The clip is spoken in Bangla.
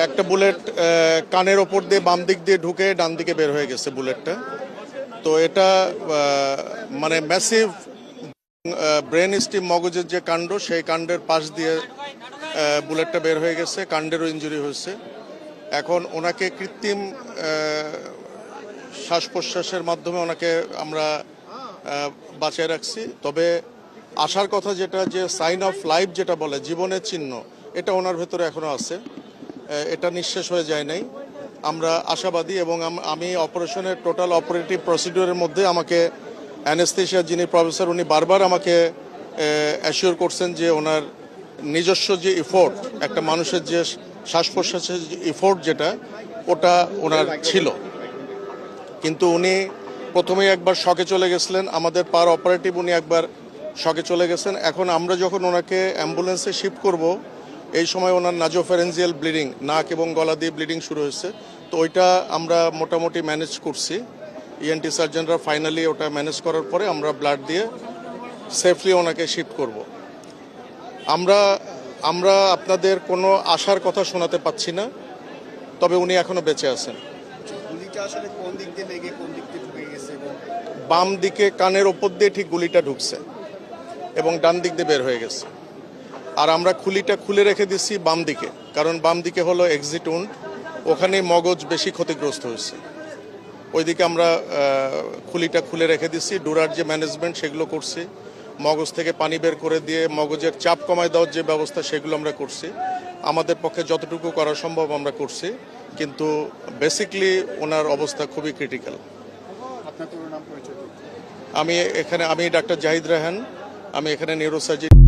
একটা বুলেট কানের ওপর দিয়ে বাম দিক দিয়ে ঢুকে ডান দিকে বের হয়ে গেছে বুলেটটা। তো এটা মানে ম্যাসিভ ব্রেন স্টিম মগজের যে কাণ্ড, সেই কাণ্ডের পাশ দিয়ে বুলেটটা বের হয়ে গেছে, কাণ্ডেরও ইনজুরি হয়েছে। এখন ওনাকে কৃত্রিম শ্বাস প্রশ্বাসের মাধ্যমে ওনাকে আমরা বাঁচিয়ে রাখছি। তবে আসার কথা যেটা, যে সাইন অফ লাইফ যেটা বলে, জীবনের চিহ্ন, এটা ওনার ভেতরে এখনো আছে, এটা নিঃশেষ হয়ে যায় নাই। আমরা আশাবাদী এবং আমি অপারেশনের টোটাল অপারেটিভ প্রসিডিওরের মধ্যে আমাকে অ্যানেস্থেশিয়া যিনি প্রফেসর, উনি বারবার আমাকে অ্যাসিওর করছেন যে ওনার নিজস্ব যে ইফোর্ট, একটা মানুষের যে শ্বাস প্রশ্বাসের যে ইফোর্ট যেটা, ওটা ওনার ছিল। কিন্তু উনি প্রথমেই একবার শকে চলে গেছিলেন, আমাদের পার অপারেটিভ উনি একবার শকে চলে গেছেন। এখন আমরা যখন ওনাকে অ্যাম্বুলেন্সে শিফট করব, এই সময় ওনার নাজোফ্যারেঞ্জিয়াল ব্লিডিং, নাক এবং গলা দিয়ে ব্লিডিং শুরু হয়েছে। তো ওইটা আমরা মোটামুটি ম্যানেজ করছি, ইএনটি সার্জনরা ফাইনালি ওটা ম্যানেজ করার পরে আমরা ব্লাড দিয়ে সেফলি ওনাকে শিফট করব। আমরা আপনাদের কোনো আশার কথা শোনাতে পাচ্ছি না, তবে উনি এখনো বেঁচে আছেন। বাম দিকে কানের ওপর দিয়ে ঠিক গুলিটা ঢুকছে এবং ডান দিক দিয়ে বের হয়ে গেছে। আর আমরা খুলিটা খুলে রেখে দিচ্ছি বাম দিকে, কারণ বাম দিকে হলো এক্সিট উন্ড, ওখানে মগজ বেশি ক্ষতিগ্রস্ত হয়েছে। ওইদিকে আমরা খুলিটা খুলে রেখে দিচ্ছি, ডোরার যে ম্যানেজমেন্ট সেগুলো করছি, মগজ থেকে পানি বের করে দিয়ে মগজের চাপ কমায় দেওয়ার যে ব্যবস্থা সেগুলো আমরা করছি। আমাদের পক্ষে যতটুকু করা সম্ভব আমরা করছি, কিন্তু বেসিকলি ওনার অবস্থা খুবই ক্রিটিক্যাল। আমি ডাক্তার জাহিদ রায়হান, আমি এখানে নিউরোসার্জন।